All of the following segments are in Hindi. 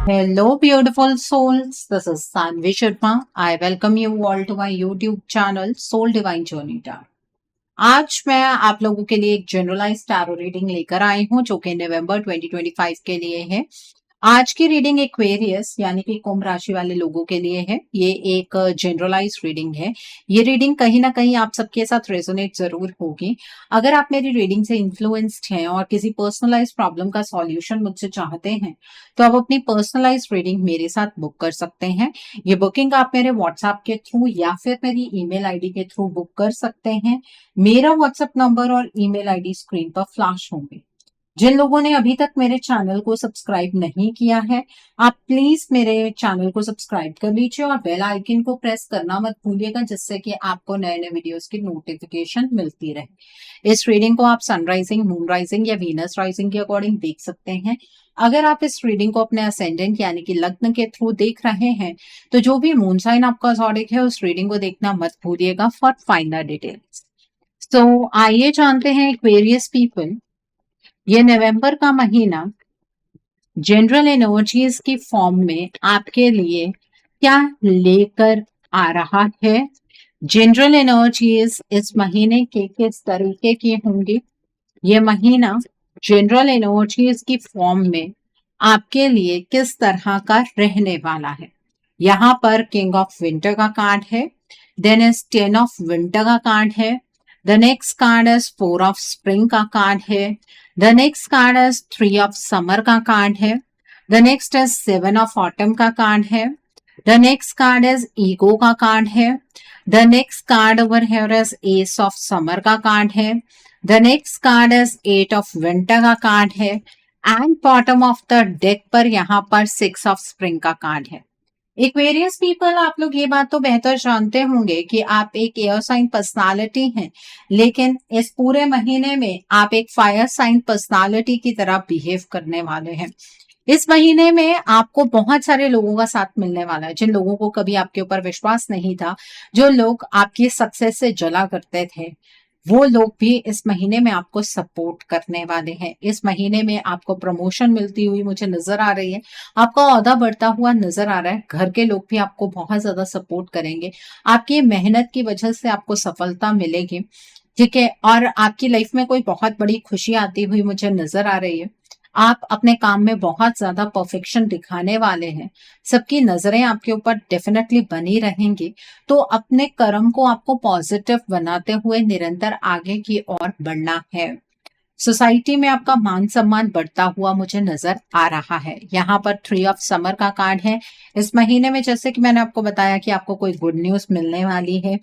Hello, beautiful souls. This is Sanvi Sharma. I welcome you all to my YouTube channel, Soul Divine Journey Tarot. आज मैं आप लोगों के लिए एक जनरलाइज टैरो रीडिंग लेकर आई हूं जो कि नवंबर 2025 के लिए है। आज की रीडिंग एक्वेरियस यानी कि कुंभ राशि वाले लोगों के लिए है। ये एक जनरलाइज रीडिंग है। ये रीडिंग कहीं ना कहीं आप सबके साथ रेजोनेट जरूर होगी। अगर आप मेरी रीडिंग से इन्फ्लुएंस्ड हैं और किसी पर्सनलाइज प्रॉब्लम का सॉल्यूशन मुझसे चाहते हैं तो आप अपनी पर्सनलाइज रीडिंग मेरे साथ बुक कर सकते हैं। ये बुकिंग आप मेरे व्हाट्सएप के थ्रू या फिर मेरी ईमेल आईडी के थ्रू बुक कर सकते हैं। मेरा व्हाट्सएप नंबर और ईमेल आईडी स्क्रीन पर फ्लैश होंगे। जिन लोगों ने अभी तक मेरे चैनल को सब्सक्राइब नहीं किया है, आप प्लीज मेरे चैनल को सब्सक्राइब कर लीजिए और बेल आइकन को प्रेस करना मत भूलिएगा, जिससे कि आपको नए नए वीडियोस की नोटिफिकेशन मिलती रहे। इस रीडिंग को आप सनराइजिंग, मून राइजिंग या वीनस राइजिंग के अकॉर्डिंग देख सकते हैं। अगर आप इस रीडिंग को अपने असेंडेंट यानी कि लग्न के थ्रू देख रहे हैं तो जो भी मून साइन आपका ज़ोडिक है उस रीडिंग को देखना मत भूलिएगा फॉर फाइनल डिटेल्स। तो आइए जानते हैं एक्वेरियस पीपल, ये नवंबर का महीना जनरल एनर्जीज की फॉर्म में आपके लिए क्या लेकर आ रहा है। जनरल एनर्जीज इस महीने के किस तरीके की होंगी। ये महीना जनरल एनर्जीज की फॉर्म में आपके लिए किस तरह का रहने वाला है। यहाँ पर किंग ऑफ विंटर का कार्ड है, देन इज 10 ऑफ विंटर का कार्ड है, the next card is 4 of spring का कार्ड है, the next card is 3 of summer का कार्ड है, the next is 7 of autumn का कार्ड है, the next card is ego का कार्ड है, the next card over here is ace of summer का कार्ड है, the next card is 8 of winter का कार्ड है and bottom of the deck पर यहाँ पर 6 ऑफ स्प्रिंग का कार्ड है। एक्वेरियस पीपल, आप लोग ये बात तो बेहतर जानते होंगे कि आप एक एयर साइन पर्सनालिटी हैं, लेकिन इस पूरे महीने में आप एक फायर साइन पर्सनालिटी की तरह बिहेव करने वाले हैं। इस महीने में आपको बहुत सारे लोगों का साथ मिलने वाला है, जिन लोगों को कभी आपके ऊपर विश्वास नहीं था, जो लोग आपकी सक्सेस से जला करते थे, वो लोग भी इस महीने में आपको सपोर्ट करने वाले हैं। इस महीने में आपको प्रमोशन मिलती हुई मुझे नजर आ रही है, आपका ओहदा बढ़ता हुआ नजर आ रहा है। घर के लोग भी आपको बहुत ज्यादा सपोर्ट करेंगे, आपकी मेहनत की वजह से आपको सफलता मिलेगी, ठीक है। और आपकी लाइफ में कोई बहुत बड़ी खुशी आती हुई मुझे नजर आ रही है। आप अपने काम में बहुत ज्यादा परफेक्शन दिखाने वाले हैं, सबकी नजरें आपके ऊपर डेफिनेटली बनी रहेंगी। तो अपने कर्म को आपको पॉजिटिव बनाते हुए निरंतर आगे की ओर बढ़ना है। सोसाइटी में आपका मान सम्मान बढ़ता हुआ मुझे नजर आ रहा है। यहाँ पर 3 ऑफ समर का कार्ड है। इस महीने में जैसे कि मैंने आपको बताया कि आपको कोई गुड न्यूज मिलने वाली है,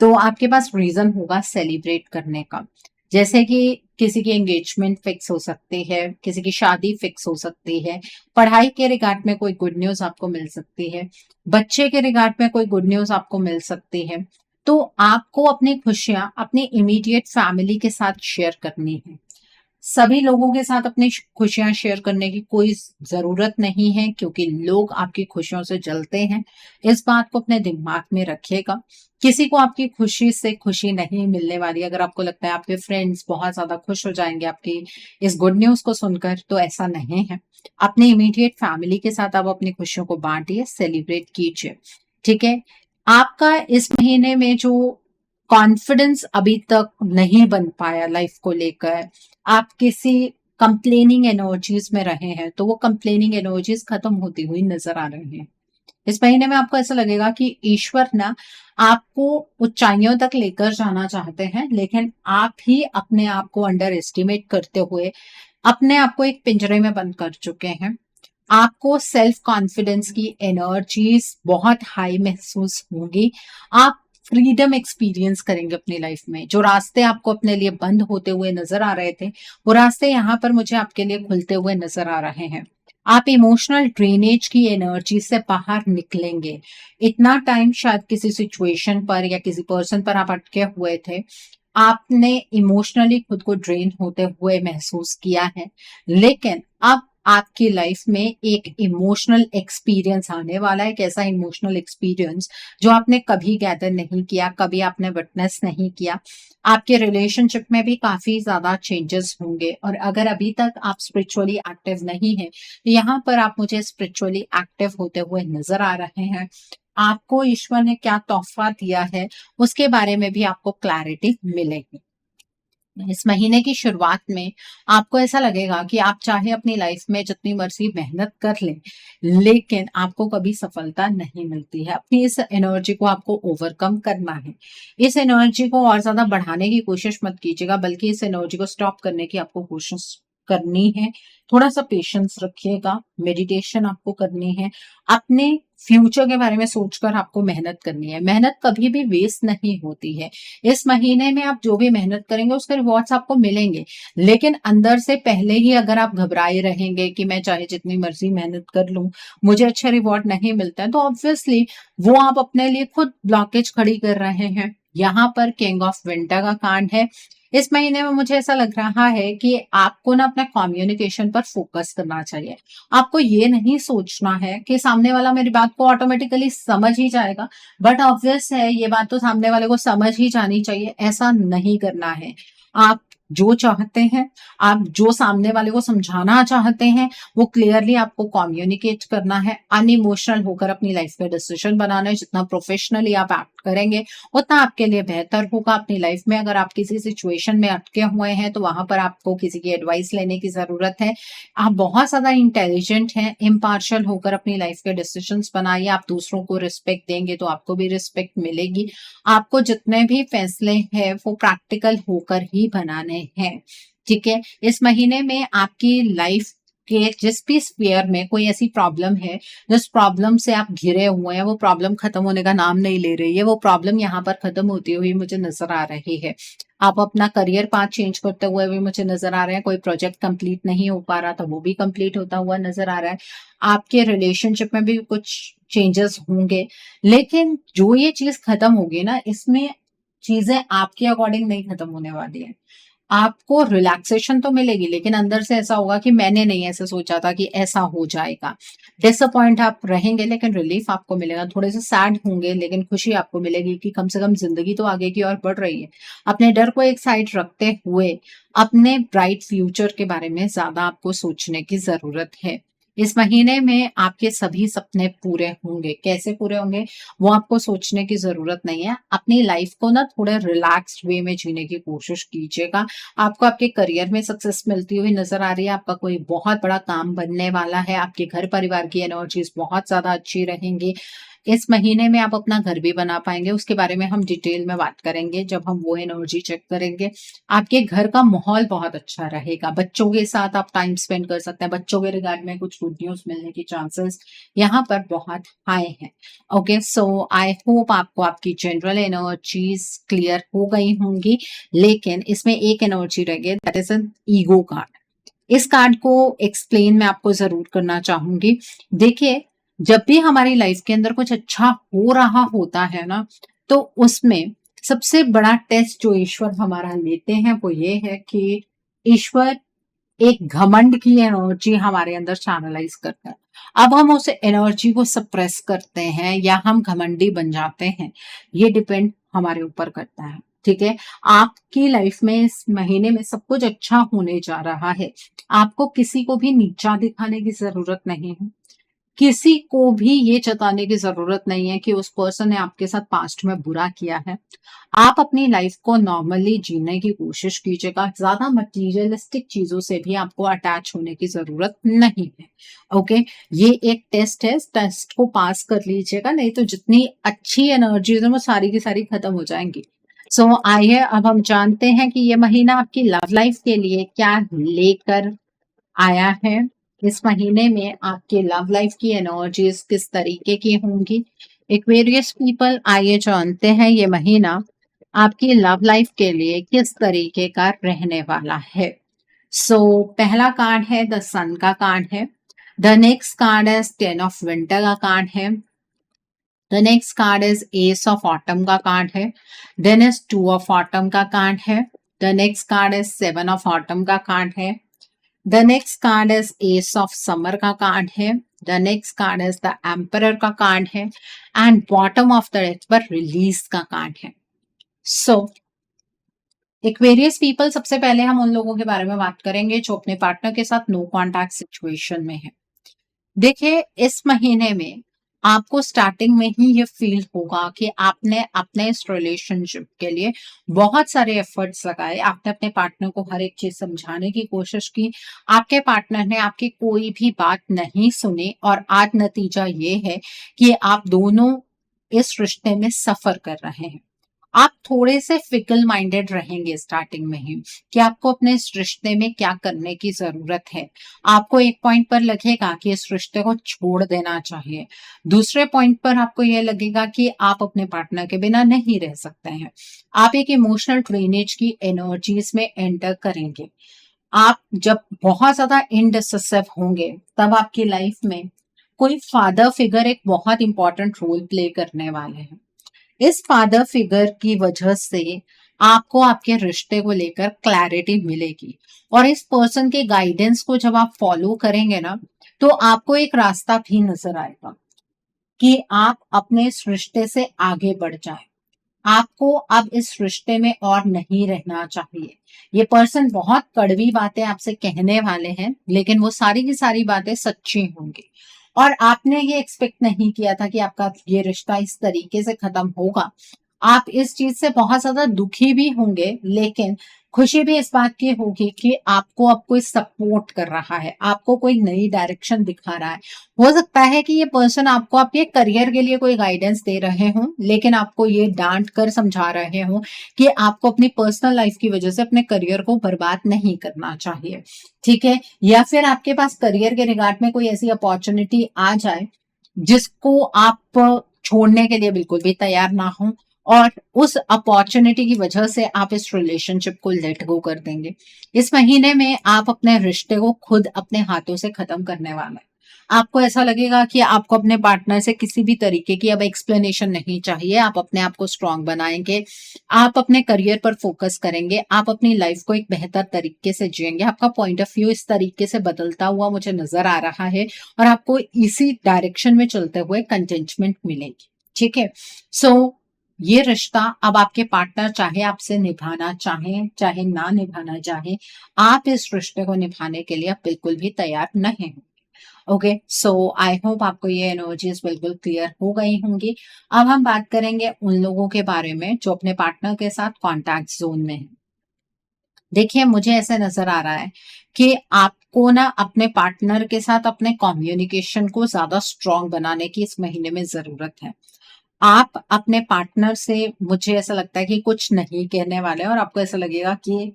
तो आपके पास रीजन होगा सेलिब्रेट करने का। जैसे कि किसी की एंगेजमेंट फिक्स हो सकती है, किसी की शादी फिक्स हो सकती है, पढ़ाई के रिगार्ड में कोई गुड न्यूज आपको मिल सकती है, बच्चे के रिगार्ड में कोई गुड न्यूज आपको मिल सकती है। तो आपको अपनी खुशियां अपनी इमीडिएट फैमिली के साथ शेयर करनी है। सभी लोगों के साथ अपनी खुशियां शेयर करने की कोई जरूरत नहीं है, क्योंकि लोग आपकी खुशियों से जलते हैं। इस बात को अपने दिमाग में रखिएगा। किसी को आपकी खुशी से खुशी नहीं मिलने वाली। अगर आपको लगता है आपके फ्रेंड्स बहुत ज्यादा खुश हो जाएंगे आपकी इस गुड न्यूज को सुनकर, तो ऐसा नहीं है। अपने इमीडिएट फैमिली के साथ आप अपनी खुशियों को बांटिए, सेलिब्रेट कीजिए, ठीक है। आपका इस महीने में जो कॉन्फिडेंस अभी तक नहीं बन पाया लाइफ को लेकर, आप किसी कंप्लेनिंग एनर्जीज में रहे हैं, तो वो कंप्लेनिंग एनर्जीज खत्म होती हुई नजर आ रही हैं। इस महीने में आपको ऐसा लगेगा कि ईश्वर ना आपको ऊंचाइयों तक लेकर जाना चाहते हैं, लेकिन आप ही अपने आप को अंडर एस्टिमेट करते हुए अपने आप को एक पिंजरे में बंद कर चुके हैं। आपको सेल्फ कॉन्फिडेंस की एनर्जीज बहुत हाई महसूस होंगी। आप फ्रीडम एक्सपीरियंस करेंगे अपनी लाइफ में। जो रास्ते आपको अपने लिए बंद होते हुए नजर आ रहे थे, वो रास्ते यहाँ पर मुझे आपके लिए खुलते हुए नजर आ रहे हैं। आप इमोशनल ड्रेनेज की एनर्जी से बाहर निकलेंगे। इतना टाइम शायद किसी सिचुएशन पर या किसी पर्सन पर आप अटके हुए थे, आपने इमोशनली खुद को ड्रेन होते हुए महसूस किया है, लेकिन अब आपकी लाइफ में एक इमोशनल एक्सपीरियंस आने वाला है। एक ऐसा इमोशनल एक्सपीरियंस जो आपने कभी गैदर नहीं किया, कभी आपने विटनेस नहीं किया। आपके रिलेशनशिप में भी काफी ज्यादा चेंजेस होंगे। और अगर अभी तक आप स्पिरिचुअली एक्टिव नहीं है, तो यहाँ पर आप मुझे स्पिरिचुअली एक्टिव होते हुए नजर आ रहे हैं। आपको ईश्वर ने क्या तोहफा दिया है, उसके बारे में भी आपको क्लैरिटी मिलेगी। इस महीने की शुरुआत में आपको ऐसा लगेगा कि आप चाहे अपनी लाइफ में जितनी मर्जी मेहनत कर लें, लेकिन आपको कभी सफलता नहीं मिलती है। अपनी इस एनर्जी को आपको ओवरकम करना है। इस एनर्जी को और ज्यादा बढ़ाने की कोशिश मत कीजिएगा, बल्कि इस एनर्जी को स्टॉप करने की आपको कोशिश करनी है। थोड़ा सा पेशेंस रखिएगा, मेडिटेशन आपको करनी है। अपने फ्यूचर के बारे में सोचकर आपको मेहनत करनी है। मेहनत कभी भी वेस्ट नहीं होती है। इस महीने में आप जो भी मेहनत करेंगे उसके रिवॉर्ड्स आपको मिलेंगे, लेकिन अंदर से पहले ही अगर आप घबराए रहेंगे कि मैं चाहे जितनी मर्जी मेहनत कर लूं, मुझे अच्छा रिवॉर्ड नहीं मिलता है, तो ऑब्वियसली वो आप अपने लिए खुद ब्लॉकेज खड़ी कर रहे हैं। यहाँ पर किंग ऑफ विंटर का कार्ड है। इस महीने में मुझे ऐसा लग रहा है कि आपको ना अपना कम्युनिकेशन पर फोकस करना चाहिए। आपको ये नहीं सोचना है कि सामने वाला मेरी बात को ऑटोमेटिकली समझ ही जाएगा। बट ऑब्वियस है, ये बात तो सामने वाले को समझ ही जानी चाहिए। ऐसा नहीं करना है। आप जो चाहते हैं, आप जो सामने वाले को समझाना चाहते हैं, वो क्लियरली आपको कम्युनिकेट करना है। अनइमोशनल होकर अपनी लाइफ में डिसीजन बनाना है। जितना प्रोफेशनली आप एक्ट करेंगे, उतना आपके लिए बेहतर होगा अपनी लाइफ में। अगर आप किसी सिचुएशन में अटके हुए हैं, तो वहां पर आपको किसी की एडवाइस लेने की जरूरत है। आप बहुत ज्यादा इंटेलिजेंट हैं। इम्पार्शियल होकर अपनी लाइफ के डिसीजंस बनाइए। आप दूसरों को रिस्पेक्ट देंगे तो आपको भी रिस्पेक्ट मिलेगी। आपको जितने भी फैसले हैं वो प्रैक्टिकल होकर ही बनाने हैं। ठीक है। इस महीने में आपकी लाइफ के जिस भी स्फीयर में कोई ऐसी प्रॉब्लम है, जिस प्रॉब्लम से आप घिरे हुए हैं, वो प्रॉब्लम खत्म होने का नाम नहीं ले रही है। वो प्रॉब्लम यहाँ पर खत्म होती हुई मुझे नजर आ रही है। आप अपना करियर पाथ चेंज करते हुए भी मुझे नजर आ रहे हैं। कोई प्रोजेक्ट कंप्लीट नहीं हो पा रहा था, वो भी कंप्लीट होता हुआ नजर आ रहा है। आपके रिलेशनशिप में भी कुछ चेंजेस होंगे, लेकिन जो ये चीज खत्म होगी ना, इसमें चीजें आपके अकॉर्डिंग नहीं खत्म होने वाली है। आपको रिलैक्सेशन तो मिलेगी, लेकिन अंदर से ऐसा होगा कि मैंने नहीं ऐसे सोचा था कि ऐसा हो जाएगा। डिसअपॉइंट आप रहेंगे, लेकिन रिलीफ आपको मिलेगा। थोड़े से सैड होंगे, लेकिन खुशी आपको मिलेगी कि कम से कम जिंदगी तो आगे की ओर बढ़ रही है। अपने डर को एक साइड रखते हुए अपने ब्राइट फ्यूचर के बारे में ज्यादा आपको सोचने की जरूरत है। इस महीने में आपके सभी सपने पूरे होंगे। कैसे पूरे होंगे वो आपको सोचने की जरूरत नहीं है। अपनी लाइफ को ना थोड़ा रिलैक्स्ड वे में जीने की कोशिश कीजिएगा। आपको आपके करियर में सक्सेस मिलती हुई नजर आ रही है। आपका कोई बहुत बड़ा काम बनने वाला है। आपके घर परिवार की एनर्जीज बहुत ज्यादा अच्छी रहेंगी। इस महीने में आप अपना घर भी बना पाएंगे। उसके बारे में हम डिटेल में बात करेंगे जब हम वो एनर्जी चेक करेंगे। आपके घर का माहौल बहुत अच्छा रहेगा। बच्चों के साथ आप टाइम स्पेंड कर सकते हैं। बच्चों के रिगार्ड में कुछ गुड न्यूज मिलने की चांसेस यहाँ पर बहुत हाई है। ओके, सो आई होप आपको आपकी जनरल एनर्जीज क्लियर हो गई होंगी, लेकिन इसमें एक एनर्जी रह गई, that is an ego card. इस कार्ड को एक्सप्लेन मैं आपको जरूर करना चाहूंगी। देखिए, जब भी हमारी लाइफ के अंदर कुछ अच्छा हो रहा होता है ना, तो उसमें सबसे बड़ा टेस्ट जो ईश्वर हमारा लेते हैं वो ये है कि ईश्वर एक घमंड की एनर्जी हमारे अंदर चैनलाइज करता है। अब हम उस एनर्जी को सप्रेस करते हैं या हम घमंडी बन जाते हैं, ये डिपेंड हमारे ऊपर करता है। ठीक है। आपकी लाइफ में इस महीने में सब कुछ अच्छा होने जा रहा है। आपको किसी को भी नीचा दिखाने की जरूरत नहीं है। किसी को भी ये जताने की जरूरत नहीं है कि उस पर्सन ने आपके साथ पास्ट में बुरा किया है। आप अपनी लाइफ को नॉर्मली जीने की कोशिश कीजिएगा। ज्यादा मटीरियलिस्टिक चीजों से भी आपको अटैच होने की जरूरत नहीं है। ओके, ये एक टेस्ट है। टेस्ट को पास कर लीजिएगा, नहीं तो जितनी अच्छी एनर्जीज है वो सारी की सारी खत्म हो जाएंगी। सो आइए अब हम जानते हैं कि ये महीना आपकी लव लाइफ के लिए क्या लेकर आया है। इस महीने में आपके लव लाइफ की एनर्जीज किस तरीके की होंगी। एक्वेरियस पीपल, आइए जानते हैं ये महीना आपकी लव लाइफ के लिए किस तरीके का रहने वाला है। सो पहला कार्ड है द सन का कार्ड है। द नेक्स्ट कार्ड है 10 ऑफ विंटर का कार्ड है। The next card is ace of autumn का कार्ड है। देन इज 2 ऑफ ऑटम का कार्ड है। The next card is 7 of autumn का कार्ड है। The next card is ace of summer का कार्ड है। The next card is the emperor का कार्ड है and bottom of the deck पर रिलीज का कार्ड है। सो एक्वेरियस पीपल, सबसे पहले हम उन लोगों के बारे में बात करेंगे जो अपने पार्टनर के साथ नो कॉन्टैक्ट सिचुएशन में है। देखिए, इस महीने में आपको स्टार्टिंग में ही ये फील होगा कि आपने अपने इस रिलेशनशिप के लिए बहुत सारे एफर्ट्स लगाए, आपने अपने पार्टनर को हर एक चीज समझाने की कोशिश की, आपके पार्टनर ने आपकी कोई भी बात नहीं सुनी और आज नतीजा ये है कि आप दोनों इस रिश्ते में सफर कर रहे हैं। आप थोड़े से फिकल माइंडेड रहेंगे स्टार्टिंग में ही कि आपको अपने इस रिश्ते में क्या करने की जरूरत है। आपको एक पॉइंट पर लगेगा कि इस रिश्ते को छोड़ देना चाहिए, दूसरे पॉइंट पर आपको यह लगेगा कि आप अपने पार्टनर के बिना नहीं रह सकते हैं। आप एक इमोशनल ड्रेनेज की एनर्जीज में एंटर करेंगे। आप जब बहुत ज्यादा इनडिसिसिव होंगे तब आपकी लाइफ में कोई फादर फिगर एक बहुत इंपॉर्टेंट रोल प्ले करने वाले हैं। इस फादर फिगर की वजह से आपको आपके रिश्ते को लेकर क्लैरिटी मिलेगी और इस पर्सन के गाइडेंस को जब आप फॉलो करेंगे ना, तो आपको एक रास्ता भी नजर आएगा कि आप अपने इस रिश्ते से आगे बढ़ जाएं। आपको अब इस रिश्ते में और नहीं रहना चाहिए। ये पर्सन बहुत कड़वी बातें आपसे कहने वाले हैं, लेकिन वो सारी की सारी बातें सच्ची होंगी और आपने ये एक्सपेक्ट नहीं किया था कि आपका ये रिश्ता इस तरीके से खत्म होगा। आप इस चीज से बहुत ज्यादा दुखी भी होंगे, लेकिन खुशी भी इस बात की होगी कि आपको अब कोई सपोर्ट कर रहा है, आपको कोई नई डायरेक्शन दिखा रहा है। हो सकता है कि ये पर्सन आपको आपके करियर के लिए कोई गाइडेंस दे रहे हों, लेकिन आपको ये डांट कर समझा रहे हों कि आपको अपनी पर्सनल लाइफ की वजह से अपने करियर को बर्बाद नहीं करना चाहिए, ठीक है। या फिर आपके पास करियर के रिगार्ड में कोई ऐसी अपॉर्चुनिटी आ जाए जिसको आप छोड़ने के लिए बिल्कुल भी तैयार ना हो और उस अपॉर्चुनिटी की वजह से आप इस रिलेशनशिप को लेट गो कर देंगे। इस महीने में आप अपने रिश्ते को खुद अपने हाथों से खत्म करने वाले हैं। आपको ऐसा लगेगा कि आपको अपने पार्टनर से किसी भी तरीके की अब एक्सप्लेनेशन नहीं चाहिए। आप अपने आप को स्ट्रांग बनाएंगे, आप अपने करियर पर फोकस करेंगे, आप अपनी लाइफ को एक बेहतर तरीके से जिएंगे। आपका पॉइंट ऑफ व्यू इस तरीके से बदलता हुआ मुझे नजर आ रहा है और आपको इसी डायरेक्शन में चलते हुए कंटेंटमेंट मिलेगी, ठीक है। सो ये रिश्ता अब आपके पार्टनर चाहे आपसे निभाना चाहें चाहे ना निभाना चाहें, आप इस रिश्ते को निभाने के लिए बिल्कुल भी तैयार नहीं हो। ओके, सो आई होप आपको ये एनर्जीज बिल्कुल क्लियर हो गई होंगी। अब हम बात करेंगे उन लोगों के बारे में जो अपने पार्टनर के साथ कॉन्टैक्ट जोन में है। देखिए, मुझे ऐसे नजर आ रहा है कि आपको ना अपने पार्टनर के साथ अपने कम्युनिकेशन को ज्यादा स्ट्रांग बनाने की इस महीने में जरूरत है। आप अपने पार्टनर से, मुझे ऐसा लगता है कि कुछ नहीं कहने वाले और आपको ऐसा लगेगा कि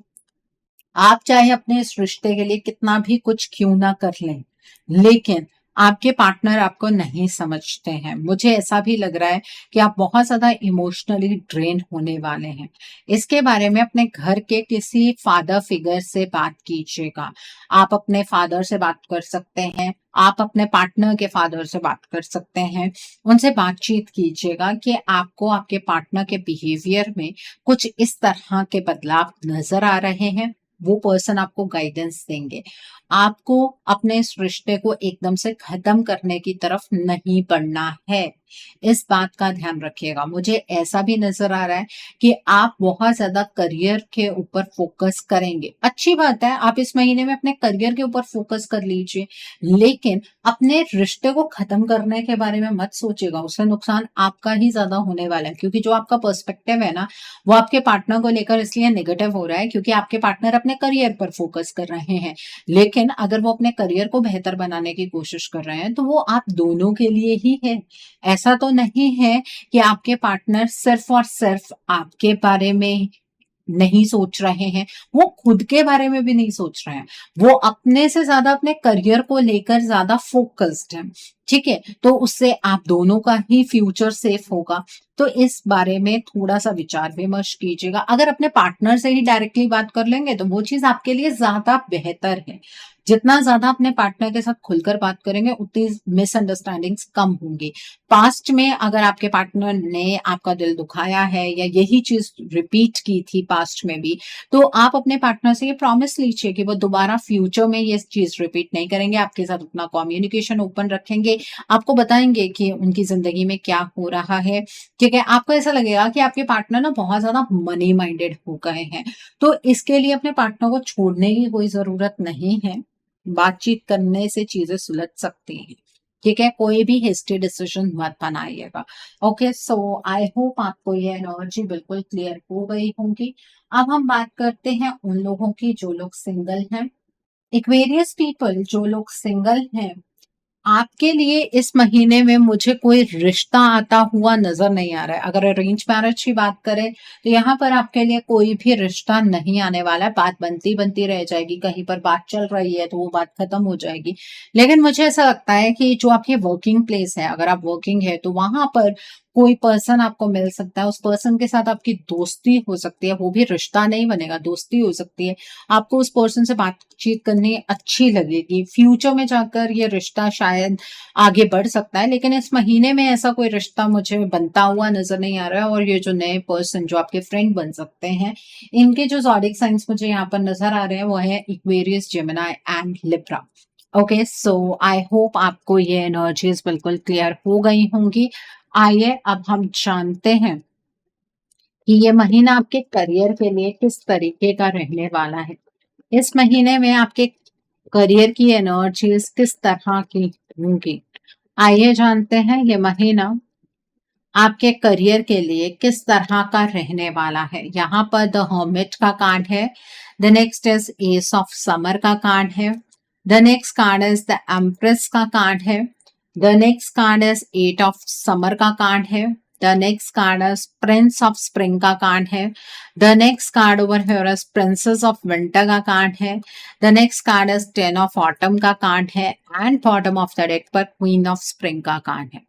आप चाहे अपने इस रिश्ते के लिए कितना भी कुछ क्यों ना कर लें, लेकिन आपके पार्टनर आपको नहीं समझते हैं। मुझे ऐसा भी लग रहा है कि आप बहुत ज्यादा इमोशनली ड्रेन होने वाले हैं। इसके बारे में अपने घर के किसी फादर फिगर से बात कीजिएगा। आप अपने फादर से बात कर सकते हैं, आप अपने पार्टनर के फादर से बात कर सकते हैं। उनसे बातचीत कीजिएगा कि आपको आपके पार्टनर के बिहेवियर में कुछ इस तरह के बदलाव नजर आ रहे हैं। वो पर्सन आपको गाइडेंस देंगे। आपको अपने इस रिश्ते को एकदम से खत्म करने की तरफ नहीं बढ़ना है, इस बात का ध्यान रखिएगा। मुझे ऐसा भी नजर आ रहा है कि आप बहुत ज्यादा करियर के ऊपर फोकस करेंगे। अच्छी बात है, आप इस महीने में अपने करियर के ऊपर फोकस कर लीजिए, लेकिन अपने रिश्ते को खत्म करने के बारे में मत सोचिएगा। उससे नुकसान आपका ही ज्यादा होने वाला है, क्योंकि जो आपका पर्सपेक्टिव है ना, वो आपके पार्टनर को लेकर इसलिए नेगेटिव हो रहा है क्योंकि आपके पार्टनर अपने करियर पर फोकस कर रहे हैं। लेकिन अगर वो अपने करियर को बेहतर बनाने की कोशिश कर रहे हैं तो वो आप दोनों के लिए ही है। ऐसा तो नहीं है कि आपके पार्टनर सिर्फ और सिर्फ आपके बारे में नहीं सोच रहे हैं, वो खुद के बारे में भी नहीं सोच रहे हैं। वो अपने से ज्यादा अपने करियर को लेकर ज्यादा फोकस्ड है, ठीक है। तो उससे आप दोनों का ही फ्यूचर सेफ होगा। तो इस बारे में थोड़ा सा विचार विमर्श कीजिएगा। अगर अपने पार्टनर से ही डायरेक्टली बात कर लेंगे तो वो चीज आपके लिए ज्यादा बेहतर है। जितना ज्यादा अपने पार्टनर के साथ खुलकर बात करेंगे उतनी मिसअंडरस्टैंडिंग्स कम होंगी। पास्ट में अगर आपके पार्टनर ने आपका दिल दुखाया है या यही चीज रिपीट की थी पास्ट में भी, तो आप अपने पार्टनर से ये प्रॉमिस लीजिए कि वो दोबारा फ्यूचर में ये चीज रिपीट नहीं करेंगे, आपके साथ अपना कम्युनिकेशन ओपन रखेंगे, आपको बताएंगे कि उनकी जिंदगी में क्या हो रहा है। ठीक है, आपको ऐसा लगेगा कि आपके पार्टनर ना बहुत ज्यादा मनी माइंडेड हो गए हैं, तो इसके लिए अपने पार्टनर को छोड़ने की कोई जरूरत नहीं है। बातचीत करने से चीजें सुलझ सकती हैं। ठीक है, कोई भी हेस्टी डिसीजन मत बनाइएगा। ओके, सो आई होप आपको ये एनर्जी बिल्कुल क्लियर हो गई होगी। अब हम बात करते हैं उन लोगों की जो लोग सिंगल हैं। एक्वेरियस पीपल जो लोग सिंगल हैं, आपके लिए इस महीने में मुझे कोई रिश्ता आता हुआ नजर नहीं आ रहा है। अगर अरेंज मैरिज की बात करें तो यहाँ पर आपके लिए कोई भी रिश्ता नहीं आने वाला है। बात बनती बनती रह जाएगी, कहीं पर बात चल रही है तो वो बात खत्म हो जाएगी। लेकिन मुझे ऐसा लगता है कि जो आपकी वर्किंग प्लेस है, अगर आप वर्किंग है तो वहां पर कोई पर्सन आपको मिल सकता है। उस पर्सन के साथ आपकी दोस्ती हो सकती है, वो भी रिश्ता नहीं बनेगा, दोस्ती हो सकती है। आपको उस पर्सन से बातचीत करनी अच्छी लगेगी। फ्यूचर में जाकर ये रिश्ता शायद आगे बढ़ सकता है, लेकिन इस महीने में ऐसा कोई रिश्ता मुझे बनता हुआ नजर नहीं आ रहा है। और ये जो नए पर्सन जो आपके फ्रेंड बन सकते हैं, इनके जो ज़ोडिक साइंस मुझे यहाँ पर नजर आ रहे हैं वो है Aquarius, Gemini and Libra. Okay, so I hope आपको ये एनर्जीज बिल्कुल क्लियर हो गई होंगी। आइए अब हम जानते हैं कि ये महीना आपके करियर के लिए किस तरीके का रहने वाला है। इस महीने में आपके करियर की एनर्जीज किस तरह की होंगी। आइए जानते हैं ये महीना आपके करियर के लिए किस तरह का रहने वाला है। यहाँ पर द हर्मिट का कार्ड है। The next is ace of summer का कार्ड है। The next card is the empress का कार्ड है। The next card is eight of summer का कार्ड है। The next card is prince of spring का कार्ड है। The next card over here is princess of winter का कार्ड है। The next card is ten of autumn का कार्ड है and bottom of the deck पर क्वीन ऑफ स्प्रिंग का कार्ड है।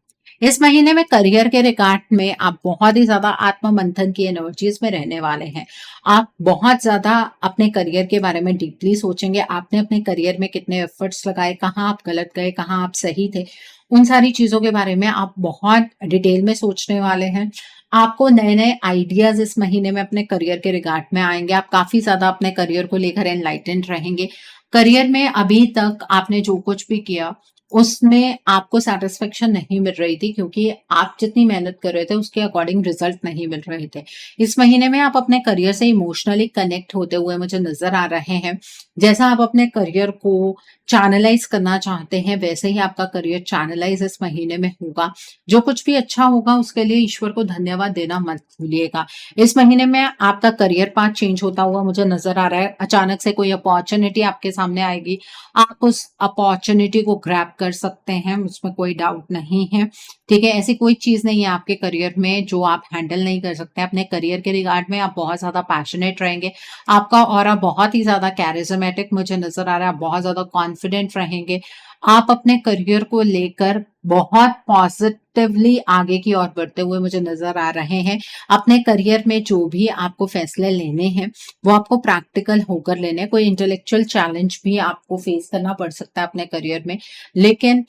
इस महीने में करियर के रिगार्ड में आप बहुत ही ज्यादा आत्म मंथन की एनर्जीज में रहने वाले हैं। आप बहुत ज्यादा अपने करियर के बारे में डीपली सोचेंगे। आपने अपने करियर में कितने एफर्ट्स लगाए, कहाँ आप गलत गए, कहाँ आप सही थे, उन सारी चीजों के बारे में आप बहुत डिटेल में सोचने वाले हैं। आपको नए नए आइडियाज इस महीने में अपने करियर के रिगार्ड में आएंगे। आप काफी ज्यादा अपने करियर को लेकर एनलाइटेंड रहेंगे। करियर में अभी तक आपने जो कुछ भी किया उसमें आपको सेटिस्फेक्शन नहीं मिल रही थी, क्योंकि आप जितनी मेहनत कर रहे थे उसके अकॉर्डिंग रिजल्ट नहीं मिल रहे थे। इस महीने में आप अपने करियर से इमोशनली कनेक्ट होते हुए मुझे नजर आ रहे हैं। जैसा आप अपने करियर को चैनलाइज करना चाहते हैं वैसे ही आपका करियर चैनलाइज इस महीने में होगा। जो कुछ भी अच्छा होगा उसके लिए ईश्वर को धन्यवाद देना मत भूलिएगा। इस महीने में आपका करियर पाथ चेंज होता हुआ मुझे नजर आ रहा है। अचानक से कोई अपॉर्चुनिटी आपके सामने आएगी, आप उस अपॉर्चुनिटी को ग्रैब कर सकते हैं, उसमें कोई डाउट नहीं है। ठीक है, ऐसी कोई चीज नहीं है आपके करियर में जो आप हैंडल नहीं कर सकते। अपने करियर के रिगार्ड में आप बहुत ज्यादा पैशनेट रहेंगे। आपका ऑरा बहुत ही ज्यादा कैरिज्मेटिक मुझे नजर आ रहा है। आप बहुत ज्यादा कॉन्फिडेंट रहेंगे। आप अपने करियर को लेकर बहुत पॉजिटिवली आगे की ओर बढ़ते हुए मुझे नजर आ रहे हैं। अपने करियर में जो भी आपको फैसले लेने हैं वो आपको प्रैक्टिकल होकर लेने हैं। कोई इंटेलेक्चुअल चैलेंज भी आपको फेस करना पड़ सकता है अपने करियर में, लेकिन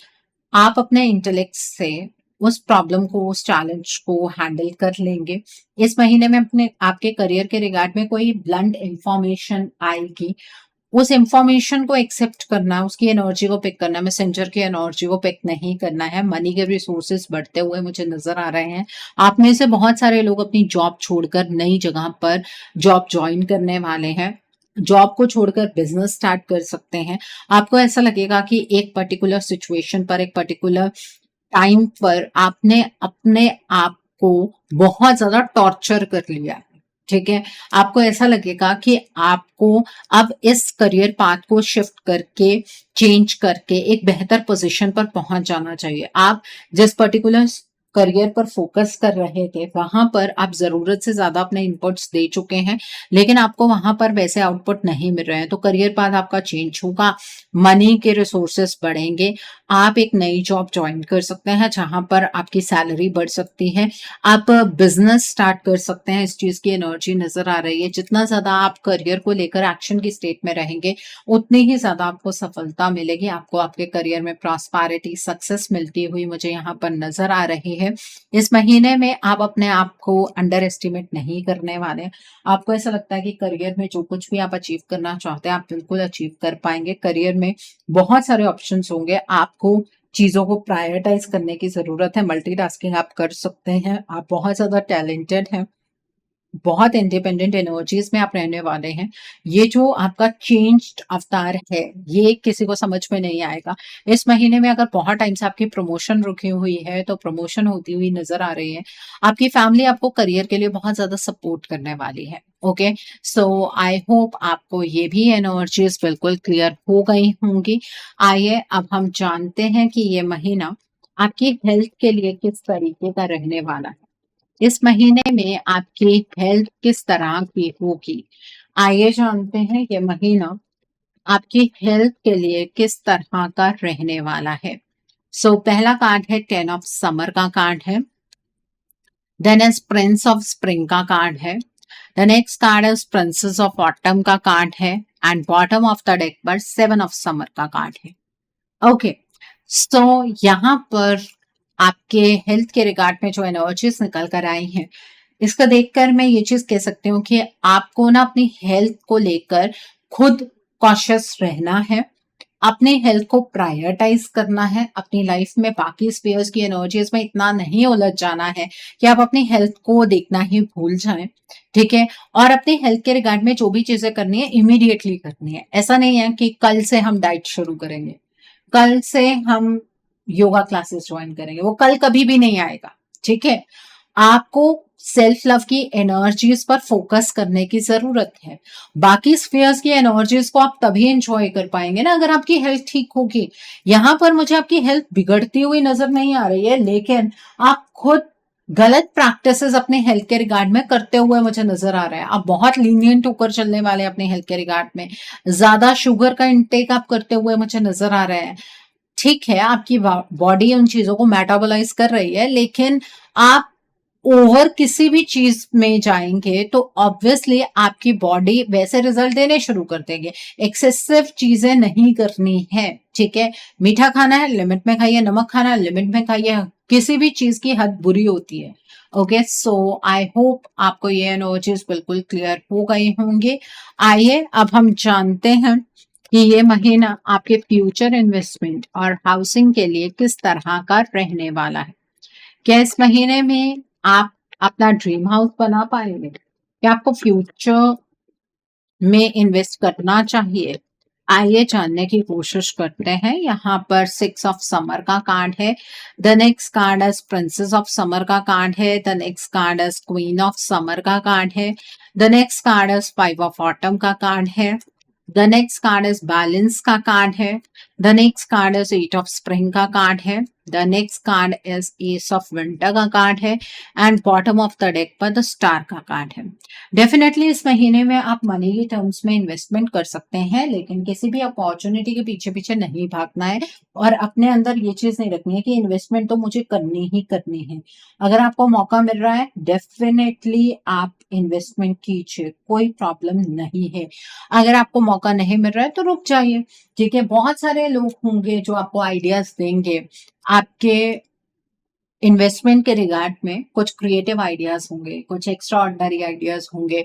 आप अपने इंटेलेक्ट से उस प्रॉब्लम को, उस चैलेंज को हैंडल कर लेंगे। इस महीने में अपने आपके करियर के रिगार्ड में कोई ब्लंट इंफॉर्मेशन आएगी, उस इंफॉर्मेशन को एक्सेप्ट करना है, उसकी एनर्जी को पिक करना है, मैसेंजर की एनर्जी को पिक नहीं करना है। मनी के रिसोर्सेज बढ़ते हुए मुझे नजर आ रहे हैं। आप में से बहुत सारे लोग अपनी जॉब छोड़कर नई जगह पर जॉब ज्वाइन करने वाले हैं। जॉब को छोड़कर बिजनेस स्टार्ट कर सकते हैं। आपको ऐसा लगेगा कि एक पर्टिकुलर सिचुएशन पर, एक पर्टिकुलर टाइम पर आपने अपने आप को बहुत ज्यादा टॉर्चर कर लिया। ठीक है, आपको ऐसा लगेगा कि आपको अब इस करियर पाथ को शिफ्ट करके, चेंज करके एक बेहतर पोजीशन पर पहुंच जाना चाहिए। आप जिस पर्टिकुलर करियर पर फोकस कर रहे थे वहां पर आप जरूरत से ज्यादा अपने इनपुट्स दे चुके हैं, लेकिन आपको वहां पर वैसे आउटपुट नहीं मिल रहे हैं, तो करियर पाथ आपका चेंज होगा। मनी के रिसोर्सेस बढ़ेंगे। आप एक नई जॉब ज्वाइन कर सकते हैं जहां पर आपकी सैलरी बढ़ सकती है। आप बिजनेस स्टार्ट कर सकते हैं, इस चीज की एनर्जी नजर आ रही है। जितना ज्यादा आप करियर को लेकर एक्शन की स्टेट में रहेंगे, उतनी ही ज्यादा आपको सफलता मिलेगी। आपको आपके करियर में प्रॉस्पेरिटी, सक्सेस मिलती हुई मुझे यहाँ पर नजर आ रही है। इस महीने में आप अपने आप को अंडर एस्टिमेट नहीं करने वाले। आपको ऐसा लगता है कि करियर में जो कुछ भी आप अचीव करना चाहते हैं, आप बिल्कुल अचीव कर पाएंगे। करियर में बहुत सारे ऑप्शंस होंगे, आपको चीजों को प्रायोरिटाइज करने की जरूरत है। मल्टीटास्किंग आप कर सकते हैं, आप बहुत ज्यादा टैलेंटेड हैं, बहुत इंडिपेंडेंट एनर्जीज में आप रहने वाले हैं। ये जो आपका चेंज्ड अवतार है, ये किसी को समझ में नहीं आएगा। इस महीने में अगर बहुत टाइम से आपकी प्रमोशन रुकी हुई है तो प्रमोशन होती हुई नजर आ रही है। आपकी फैमिली आपको करियर के लिए बहुत ज्यादा सपोर्ट करने वाली है। ओके, सो आई होप आपको ये भी एनर्जीज बिल्कुल क्लियर हो गई होंगी। आइए अब हम जानते हैं कि ये महीना आपकी हेल्थ के लिए किस तरीके का रहने वाला है। इस महीने में आपकी हेल्थ किस तरह की होगी, आइए जानते हैं ये महीना आपकी हेल्थ के लिए किस तरह का रहने वाला है। पहला कार्ड है 10 ऑफ समर का कार्ड है। Then is prince of spring का कार्ड है। The next card is princess of autumn का कार्ड है। And bottom of the deck पर 7 ऑफ समर का कार्ड है। ओके, सो यहाँ पर आपके हेल्थ के रिगार्ड में जो एनर्जीज निकल कर आई हैं, इसका देखकर मैं ये चीज कह सकती हूँ कि आपको ना अपनी हेल्थ को लेकर खुद कॉशियस रहना है, अपने हेल्थ को प्रायोरिटाइज करना है। अपनी लाइफ में बाकी स्पेयर्स की एनर्जीज में इतना नहीं उलझ जाना है कि आप अपनी हेल्थ को देखना ही भूल जाएं। ठीक है, और अपनी हेल्थ के रिगार्ड में जो भी चीजें करनी है इमीडिएटली करनी है। ऐसा नहीं है कि कल से हम डाइट शुरू करेंगे, कल से हम योगा क्लासेस ज्वाइन करेंगे, वो कल कभी भी नहीं आएगा। ठीक है, आपको सेल्फ लव की एनर्जीज पर फोकस करने की जरूरत है। बाकी स्फीयर्स की एनर्जीज को आप तभी एंजॉय कर पाएंगे ना अगर आपकी हेल्थ ठीक होगी। यहां पर मुझे आपकी हेल्थ बिगड़ती हुई नजर नहीं आ रही है, लेकिन आप खुद गलत प्रैक्टिसेस अपने हेल्थ के रिगार्ड में करते हुए मुझे नजर आ रहा है। आप बहुत लीनियंट होकर चलने वाले अपने हेल्थ के रिगार्ड में, ज्यादा शुगर का इंटेक आप करते हुए मुझे नजर आ रहा है। ठीक है, आपकी बॉडी उन चीजों को मेटाबोलाइज कर रही है, लेकिन आप ओवर किसी भी चीज में जाएंगे तो ऑब्वियसली आपकी बॉडी वैसे रिजल्ट देने शुरू कर देंगे। एक्सेसिव चीजें नहीं करनी है। ठीक है, मीठा खाना है लिमिट में खाइए, नमक खाना है लिमिट में खाइए, किसी भी चीज की हद बुरी होती है। ओके, सो आई होप आपको ये एनर्जीज बिल्कुल क्लियर हो गई होंगे। आइए अब हम जानते हैं कि ये महीना आपके फ्यूचर इन्वेस्टमेंट और हाउसिंग के लिए किस तरह का रहने वाला है। क्या इस महीने में आप अपना ड्रीम हाउस बना पाएंगे? क्या आपको फ्यूचर में इन्वेस्ट करना चाहिए? आइए जानने की कोशिश करते हैं। यहाँ पर 6 ऑफ समर का कार्ड है। The next card is princess of summer का कार्ड है। The next card is queen of summer का कार्ड है। The next card is 5 of autumn का कार्ड है। The next card is balance का कार्ड है। The next card is 8 of spring का कार्ड है। The next card is ace of winter का कार्ड है। And bottom of the deck पर द स्टार का कार्ड है। डेफिनेटली इस महीने में आप मनी के टर्म्स में इन्वेस्टमेंट कर सकते हैं, लेकिन किसी भी अपॉर्चुनिटी के पीछे पीछे नहीं भागना है और अपने अंदर ये चीज नहीं रखनी है कि इन्वेस्टमेंट तो मुझे करनी ही करनी है। अगर आपको मौका मिल रहा है डेफिनेटली आप इन्वेस्टमेंट कीजिए, कोई प्रॉब्लम नहीं है। अगर आपको मौका नहीं मिल रहा है तो रुक जाइए। ठीक है, बहुत सारे लोग होंगे जो आपको आइडियाज देंगे, आपके इन्वेस्टमेंट के रिगार्ड में कुछ क्रिएटिव आइडियाज होंगे, कुछ एक्स्ट्रा ऑर्डिनरी आइडियाज होंगे।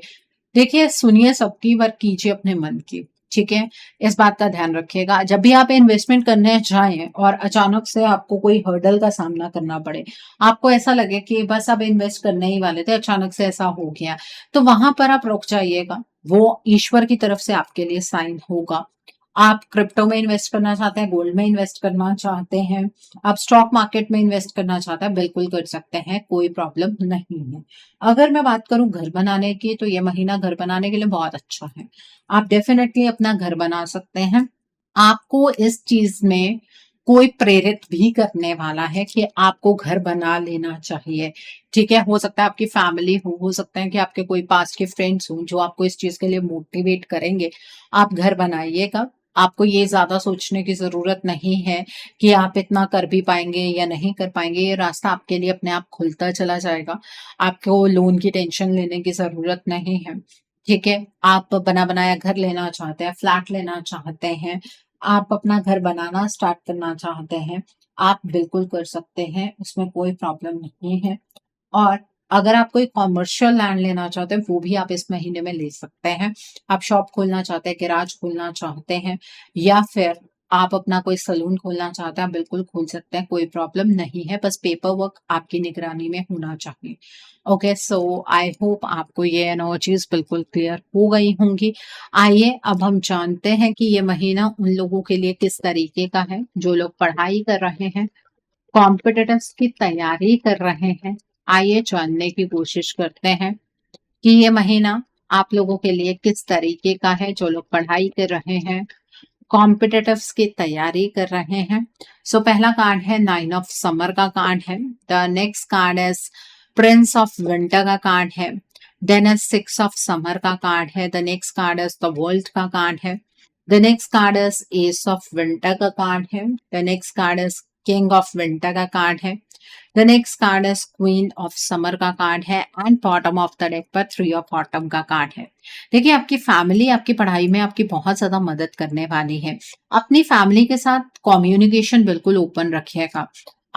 देखिए, सुनिए सबकी, वर्क कीजिए अपने मन की। ठीक है, इस बात का ध्यान रखिएगा जब भी आप इन्वेस्टमेंट करने जाएं और अचानक से आपको कोई हर्डल का सामना करना पड़े, आपको ऐसा लगे कि बस अब इन्वेस्ट करने ही वाले थे, अचानक से ऐसा हो गया, तो वहां पर आप रुक जाइएगा। वो ईश्वर की तरफ से आपके लिए साइन होगा। आप क्रिप्टो में इन्वेस्ट करना चाहते हैं, गोल्ड में इन्वेस्ट करना चाहते हैं, आप स्टॉक मार्केट में इन्वेस्ट करना चाहते हैं, बिल्कुल कर सकते हैं, कोई प्रॉब्लम नहीं है। अगर मैं बात करूं घर बनाने की, तो ये महीना घर बनाने के लिए बहुत अच्छा है। आप डेफिनेटली अपना घर बना सकते हैं। आपको इस चीज में कोई प्रेरित भी करने वाला है कि आपको घर बना लेना चाहिए। ठीक है, हो सकता है आपकी फैमिली हो सकता है कि आपके कोई पास के फ्रेंड्स हों जो आपको इस चीज के लिए मोटिवेट करेंगे। आप घर बनाइएगा, आपको ये ज्यादा सोचने की जरूरत नहीं है कि आप इतना कर भी पाएंगे या नहीं कर पाएंगे। ये रास्ता आपके लिए अपने आप खुलता चला जाएगा। आपको लोन की टेंशन लेने की जरूरत नहीं है। ठीक है, आप बना बनाया घर लेना चाहते हैं, फ्लैट लेना चाहते हैं, आप अपना घर बनाना स्टार्ट करना चाहते हैं, आप बिल्कुल कर सकते हैं, उसमें कोई प्रॉब्लम नहीं है। और अगर आप कोई कॉमर्शियल लैंड लेना चाहते हैं वो भी आप इस महीने में ले सकते हैं। आप शॉप खोलना चाहते हैं, गैराज खोलना चाहते हैं, या फिर आप अपना कोई सलून खोलना चाहते हैं, आप बिल्कुल खोल सकते हैं, कोई प्रॉब्लम नहीं है। बस पेपर वर्क आपकी निगरानी में होना चाहिए। ओके, सो आई होप आपको ये एनर्जीज बिल्कुल क्लियर हो गई होंगी। आइए अब हम जानते हैं कि ये महीना उन लोगों के लिए किस तरीके का है जो लोग पढ़ाई कर रहे हैं, कॉम्पिटिटिव्स की तैयारी कर रहे हैं। आइए जानने की कोशिश करते हैं कि ये महीना आप लोगों के लिए किस तरीके का है जो लोग पढ़ाई कर रहे हैं, कॉम्पिटिटिव्स की तैयारी कर रहे हैं। सो पहला कार्ड है 9 ऑफ समर का कार्ड है। The next card is prince of winter का कार्ड है। देन इज 6 ऑफ समर का कार्ड है। The next card is the world का कार्ड है। The next card is ace of winter का कार्ड है। The next card is king of winter का कार्ड है। The next card is queen of summer का कार्ड है and bottom of the deck पर 3 ऑफ ऑटम का कार्ड है। देखिए, आपकी फैमिली आपकी पढ़ाई में आपकी बहुत ज्यादा मदद करने वाली है। अपनी फैमिली के साथ कम्युनिकेशन बिल्कुल ओपन रखिएगा।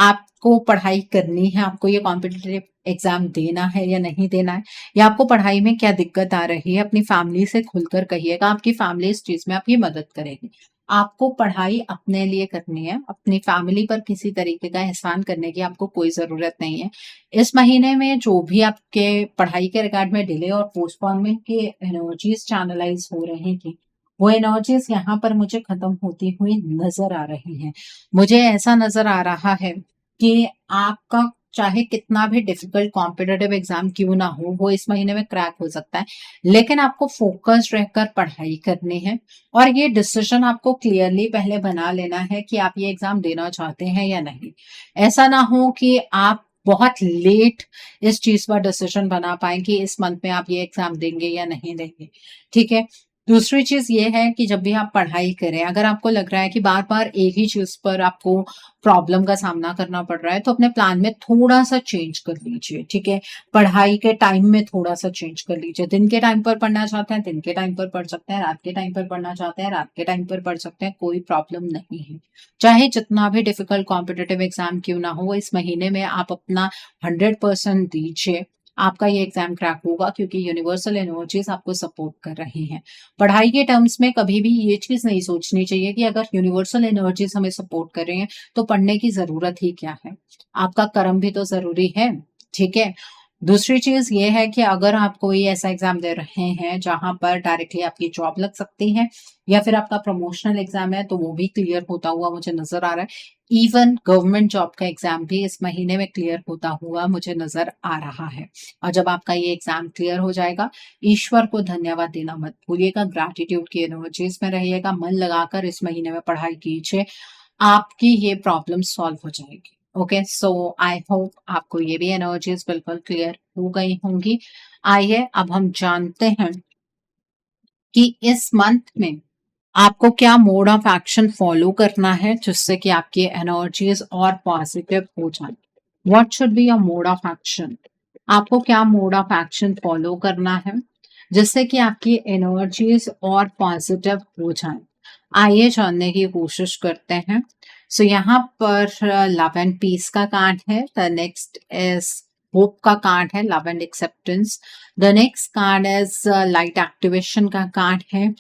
आपको पढ़ाई करनी है, आपको ये कॉम्पिटिटिव एग्जाम देना है या नहीं देना है, या आपको पढ़ाई में क्या दिक्कत आ रही है, अपनी फैमिली से खुलकर कहिएगा। आपकी फैमिली इस चीज में आपकी मदद करेगी। आपको पढ़ाई अपने लिए करनी है, अपनी फैमिली पर किसी तरीके का एहसान करने की आपको कोई जरूरत नहीं है। इस महीने में जो भी आपके पढ़ाई के रिगार्ड में डिले और पोस्टपोनमेंट की एनर्जीज चैनलाइज हो रही थी, वो एनर्जीज यहाँ पर मुझे खत्म होती हुई नजर आ रही हैं। मुझे ऐसा नजर आ रहा है कि आपका चाहे कितना भी डिफिकल्ट कॉम्पिटेटिव एग्जाम क्यों ना हो, वो इस महीने में क्रैक हो सकता है। लेकिन आपको फोकस्ड रहकर पढ़ाई करनी है और ये डिसीजन आपको क्लियरली पहले बना लेना है कि आप ये एग्जाम देना चाहते हैं या नहीं। ऐसा ना हो कि आप बहुत लेट इस चीज पर डिसीजन बना पाए कि इस मंथ में आप ये एग्जाम देंगे या नहीं देंगे। ठीक है, दूसरी चीज ये है कि जब भी आप पढ़ाई करें, अगर आपको लग रहा है कि बार बार एक ही चीज पर आपको प्रॉब्लम का सामना करना पड़ रहा है, तो अपने प्लान में थोड़ा सा चेंज कर लीजिए। ठीक है, पढ़ाई के टाइम में थोड़ा सा चेंज कर लीजिए। दिन के टाइम पर पढ़ना चाहते हैं दिन के टाइम पर पढ़ सकते हैं, रात के टाइम पर पढ़ना चाहते हैं रात के टाइम पर पढ़ सकते हैं, कोई प्रॉब्लम नहीं है। चाहे जितना भी डिफिकल्ट कॉम्पिटेटिव एग्जाम क्यों ना हो, इस महीने में आप अपना 100% दीजिए। आपका ये एग्जाम क्रैक होगा क्योंकि यूनिवर्सल एनर्जीज आपको सपोर्ट कर रही हैं। पढ़ाई के टर्म्स में कभी भी ये चीज नहीं सोचनी चाहिए कि अगर यूनिवर्सल एनर्जीज हमें सपोर्ट कर रही हैं तो पढ़ने की जरूरत ही क्या है। आपका कर्म भी तो जरूरी है। ठीक है, दूसरी चीज ये है कि अगर आप कोई ऐसा एग्जाम दे रहे हैं जहां पर डायरेक्टली आपकी जॉब लग सकती है, या फिर आपका प्रमोशनल एग्जाम है, तो वो भी क्लियर होता हुआ मुझे नजर आ रहा है। इवन गवर्नमेंट जॉब का एग्जाम भी इस महीने में क्लियर होता हुआ मुझे नजर आ रहा है। और जब आपका ये एग्जाम क्लियर हो जाएगा, ईश्वर को धन्यवाद देना मत भूलिएगा, ग्रैटिट्यूड की एनर्जीज में रहिएगा, मन लगाकर इस महीने में पढ़ाई कीजिए, आपकी ये प्रॉब्लम सॉल्व हो जाएगी। ओके, सो आई होप आपको ये भी एनर्जीज बिल्कुल क्लियर हो गई होंगी। आइए अब हम जानते हैं कि इस मंथ में आपको क्या मोड ऑफ एक्शन फॉलो करना है जिससे कि आपकी एनर्जीज और पॉजिटिव हो जाए। What should be your mode of action? आपको क्या मोड ऑफ एक्शन फॉलो करना है जिससे कि आपकी एनर्जीज और पॉजिटिव हो जाए। आइए जानने की कोशिश करते हैं। सो यहाँ पर लव एंड पीस का कार्ड है। द नेक्स्ट इज होप का कार्ड है, love and acceptance. The next card is light activation का कार्ड है।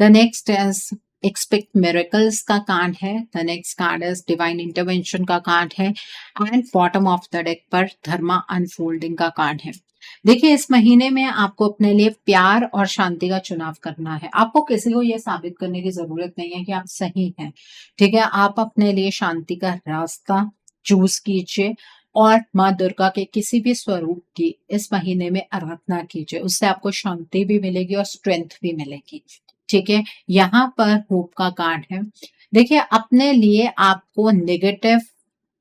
The next is expect miracles का कार्ड है। The next card is divine intervention का कार्ड है and bottom of the deck पर धर्मा अनफोल्डिंग का कार्ड है। देखिए, इस महीने में आपको अपने लिए प्यार और शांति का चुनाव करना है। आपको किसी को यह साबित करने की जरूरत नहीं है कि आप सही हैं। ठीक है, आप अपने लिए शांति का रास्ता चूज कीजिए और माँ दुर्गा के किसी भी स्वरूप की इस महीने में आराधना कीजिए। उससे आपको शांति भी मिलेगी और स्ट्रेंथ भी मिलेगी। ठीक है, यहाँ पर होप का कार्ड है। देखिए, अपने लिए आपको नेगेटिव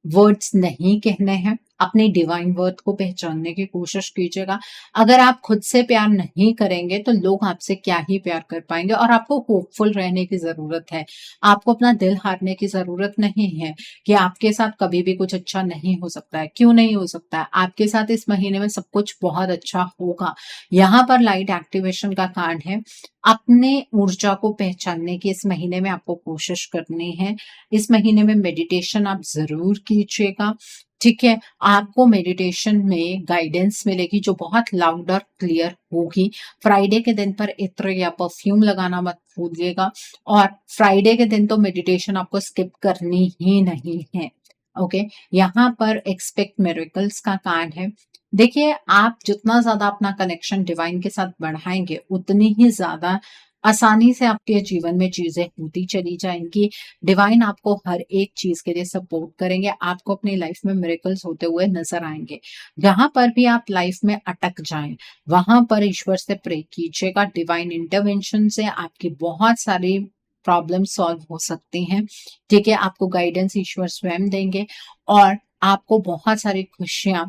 वर्ड्स नहीं कहने हैं। अपनी डिवाइन वर्थ को पहचानने की कोशिश कीजिएगा। अगर आप खुद से प्यार नहीं करेंगे तो लोग आपसे क्या ही प्यार कर पाएंगे। और आपको होपफुल रहने की जरूरत है। आपको अपना दिल हारने की जरूरत नहीं है कि आपके साथ कभी भी कुछ अच्छा नहीं हो सकता है। क्यों नहीं हो सकता है? आपके साथ इस महीने में सब कुछ बहुत अच्छा होगा। यहाँ पर लाइट एक्टिवेशन का कार्ड है। अपने ऊर्जा को पहचानने की इस महीने में आपको कोशिश करनी है। इस महीने में मेडिटेशन आप जरूर कीजिएगा। ठीक है, आपको मेडिटेशन में गाइडेंस मिलेगी जो बहुत लाउड और क्लियर होगी। फ्राइडे के दिन पर इत्र या परफ्यूम लगाना मत भूलिएगा। और फ्राइडे के दिन तो मेडिटेशन आपको स्किप करनी ही नहीं है। ओके, यहाँ पर एक्सपेक्ट मिरेकल्स का कार्ड है। देखिए, आप जितना ज्यादा अपना कनेक्शन डिवाइन के साथ बढ़ाएंगे उतनी ही ज्यादा आसानी से आपके जीवन में चीजें होती चली जाएंगी। डिवाइन आपको हर एक चीज के लिए सपोर्ट करेंगे। आपको अपनी लाइफ में मिरेकल्स होते हुए नजर आएंगे। जहां पर भी आप लाइफ में अटक जाएं वहां पर ईश्वर से प्रे कीजिएगा। डिवाइन इंटरवेंशन से आपकी बहुत सारी प्रॉब्लम सॉल्व हो सकती हैं। ठीक है, आपको गाइडेंस ईश्वर स्वयं देंगे और आपको बहुत सारी खुशियां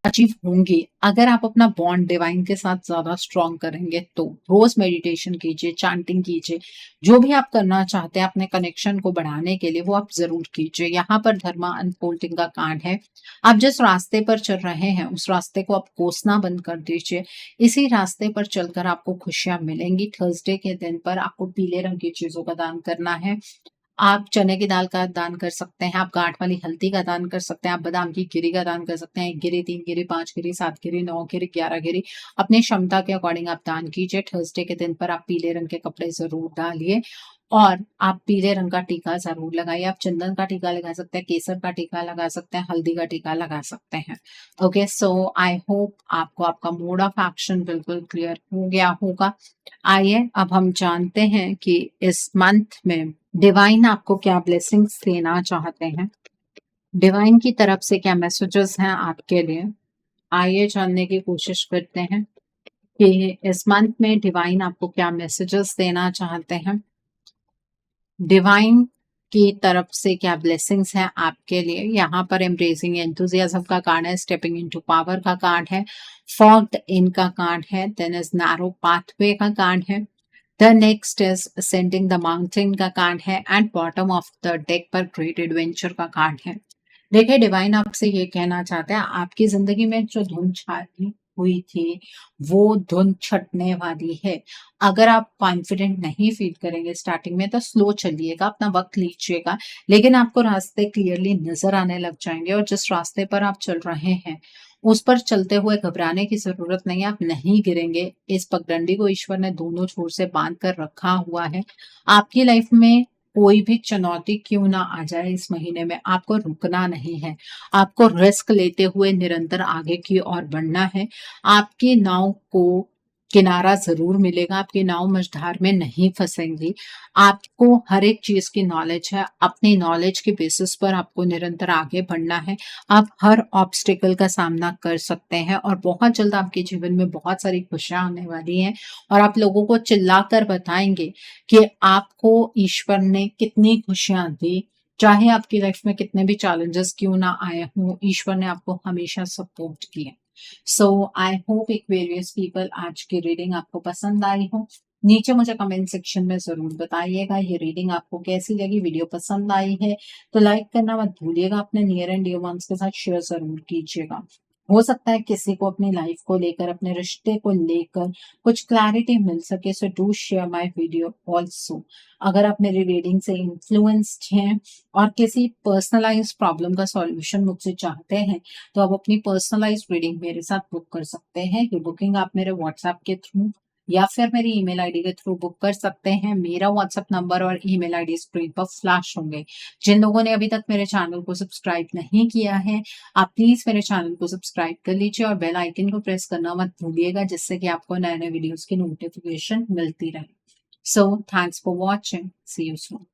अचीव होंगी। अगर आप अपना बॉन्ड डिवाइन के साथ ज्यादा स्ट्रॉन्ग करेंगे तो रोज मेडिटेशन कीजिए, चैंटिंग कीजिए, जो भी आप करना चाहते हैं अपने कनेक्शन को बढ़ाने के लिए वो आप जरूर कीजिए। यहाँ पर धर्मा अनफोल्डिंग का कार्ड है। आप जिस रास्ते पर चल रहे हैं उस रास्ते को आप कोसना बंद कर दीजिए। इसी रास्ते पर चलकर आपको खुशियां मिलेंगी। थर्सडे के दिन पर आपको पीले रंग की चीजों का दान करना है। आप चने की दाल का दान कर सकते हैं, आप गांठ वाली हल्दी का दान कर सकते हैं, आप बादाम की गिरी का दान कर सकते हैं। 1 गिरी, 3 गिरी, 5 गिरी, 7 गिरी, 9 गिरी, 11 गिरी, अपनी क्षमता के अकॉर्डिंग आप दान कीजिए। थर्सडे के दिन पर आप पीले रंग के कपड़े जरूर डालिए और आप पीले रंग का टीका जरूर लगाइए। आप चंदन का टीका लगा सकते हैं, केसर का टीका लगा सकते हैं, हल्दी का टीका लगा सकते हैं। ओके, सो आई होप आपको आपका मोड ऑफ एक्शन बिल्कुल क्लियर हो गया होगा। आइए अब हम जानते हैं कि इस मंथ में डिवाइन आपको क्या ब्लेसिंग्स देना चाहते हैं। डिवाइन की तरफ से क्या मैसेजेस हैं आपके लिए, आइए जानने की कोशिश करते हैं कि इस मंथ में डिवाइन आपको क्या मैसेजेस देना चाहते हैं। डिवाइन की तरफ से क्या ब्लेसिंग्स हैं आपके लिए। यहाँ पर एम्ब्रेसिंग एंथुजियाज्म का कार्ड है, स्टेपिंग इनटू पावर का कार्ड है, फॉग्ड इन का कार्ड है, देन इज नैरो पाथवे का कार्ड है, the next is ascending the mountain का कार्ड है and bottom of the deck पर ग्रेट एडवेंचर का कार्ड है। देखिए, डिवाइन आपसे ये कहना चाहते हैं आपकी जिंदगी में जो धुन छाई हुई थी वो धुन छटने वाली है। अगर आप कॉन्फिडेंट नहीं फील करेंगे स्टार्टिंग में तो स्लो चलिएगा, अपना वक्त लीजिएगा, लेकिन आपको रास्ते क्लियरली नजर आने लग जाएंगे। और जिस रास्ते पर आप चल रहे हैं उस पर चलते हुए घबराने की जरूरत नहीं है, आप नहीं गिरेंगे। इस पगडंडी को ईश्वर ने दोनों छोर से बांध कर रखा हुआ है। आपकी लाइफ में कोई भी चुनौती क्यों ना आ जाए इस महीने में आपको रुकना नहीं है। आपको रिस्क लेते हुए निरंतर आगे की ओर बढ़ना है। आपकी नाव को किनारा जरूर मिलेगा, आपकी नाव मझधार में नहीं फंसेंगी। आपको हर एक चीज की नॉलेज है, अपनी नॉलेज के बेसिस पर आपको निरंतर आगे बढ़ना है। आप हर ऑब्स्टिकल का सामना कर सकते हैं और बहुत जल्द आपके जीवन में बहुत सारी खुशियां आने वाली हैं और आप लोगों को चिल्लाकर बताएंगे कि आपको ईश्वर ने कितनी खुशियां दी। चाहे आपकी लाइफ में कितने भी चैलेंजेस क्यों ना आए हों, ईश्वर ने आपको हमेशा सपोर्ट किया। सो आई होप एक्वेरियस पीपल आज की रीडिंग आपको पसंद आई हो। नीचे मुझे कमेंट सेक्शन में जरूर बताइएगा ये रीडिंग आपको कैसी लगी। वीडियो पसंद आई है तो लाइक करना मत भूलिएगा, अपने नियर एंड डियर वंस के साथ शेयर जरूर कीजिएगा। हो सकता है किसी को अपनी लाइफ को लेकर, अपने रिश्ते को लेकर कुछ क्लैरिटी मिल सके, so do share my video also. अगर आप मेरी रीडिंग से इन्फ्लुएंस्ड हैं और किसी पर्सनलाइज प्रॉब्लम का सॉल्यूशन मुझसे चाहते हैं तो आप अपनी पर्सनलाइज रीडिंग मेरे साथ बुक कर सकते हैं। ये बुकिंग आप मेरे व्हाट्सएप के थ्रू या फिर मेरी ईमेल आईडी के थ्रू बुक कर सकते हैं। मेरा व्हाट्सएप नंबर और ईमेल आईडी स्क्रीन पर फ्लैश होंगे। जिन लोगों ने अभी तक मेरे चैनल को सब्सक्राइब नहीं किया है आप प्लीज मेरे चैनल को सब्सक्राइब कर लीजिए और बेल आइकन को प्रेस करना मत भूलिएगा, जिससे कि आपको नए नए वीडियोस की नोटिफिकेशन मिलती रहे। So thanks for watching, see you soon.